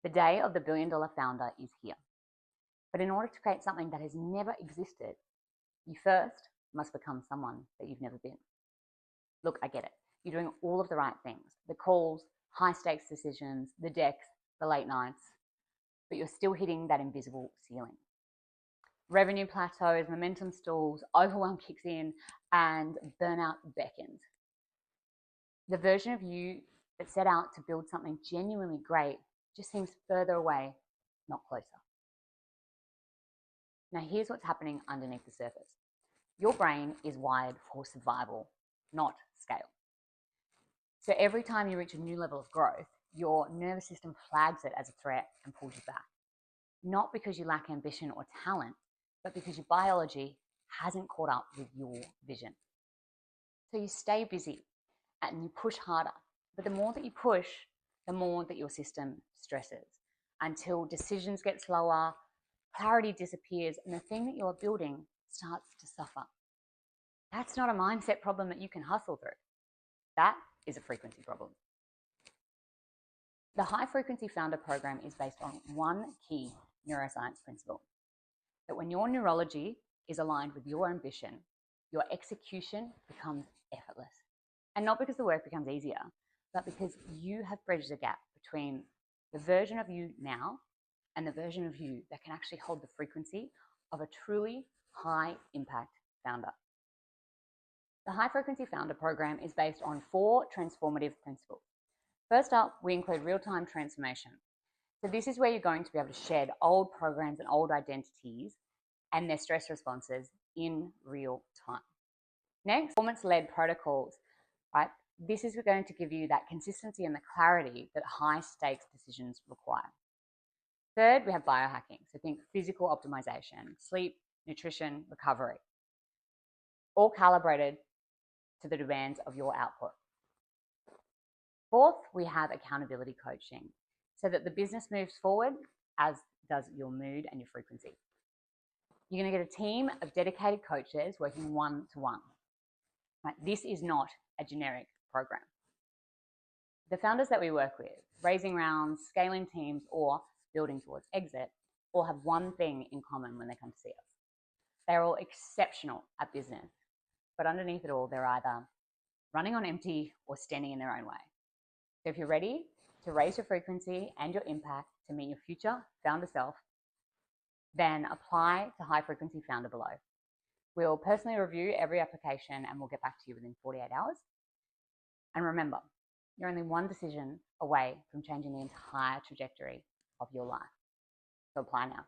The day of the billion-dollar founder is here. But in order to create something that has never existed, you first must become someone that you've never been. Look, I get it. You're doing all of the right things. The calls, high-stakes decisions, the decks, the late nights, but you're still hitting that invisible ceiling. Revenue plateaus, momentum stalls, overwhelm kicks in, and burnout beckons. The version of you that set out to build something genuinely great just seems further away, not closer. Now, here's what's happening underneath the surface. Your brain is wired for survival, not scale. So every time you reach a new level of growth, your nervous system flags it as a threat and pulls you back. Not because you lack ambition or talent, but because your biology hasn't caught up with your vision. So you stay busy and you push harder. But the more that you push, the more that your system stresses until decisions get slower, clarity disappears, and the thing that you're building starts to suffer. That's not a mindset problem that you can hustle through. That is a frequency problem. The High Frequency Founder Program is based on one key neuroscience principle, that when your neurology is aligned with your ambition, your execution becomes effortless. And not because the work becomes easier, but because you have bridged the gap between the version of you now and the version of you that can actually hold the frequency of a truly high impact founder. The High Frequency Founder Program is based on 4 transformative principles. First up, we include real-time transformation. So this is where you're going to be able to shed old programs and old identities and their stress responses in real time. Next, performance-led protocols, right? This is going to give you that consistency and the clarity that high-stakes decisions require. Third, we have biohacking. So think physical optimization, sleep, nutrition, recovery, all calibrated to the demands of your output. Fourth, we have accountability coaching so that the business moves forward as does your mood and your frequency. You're going to get a team of dedicated coaches working one-to-one. Right? This is not a generic program. The founders that we work with, raising rounds, scaling teams, or building towards exit, all have one thing in common when they come to see us. They're all exceptional at business, but underneath it all, they're either running on empty or standing in their own way. So if you're ready to raise your frequency and your impact to meet your future founder self, then apply to High Frequency Founder below. We'll personally review every application and we'll get back to you within 48 hours. And remember, you're only one decision away from changing the entire trajectory of your life. So apply now.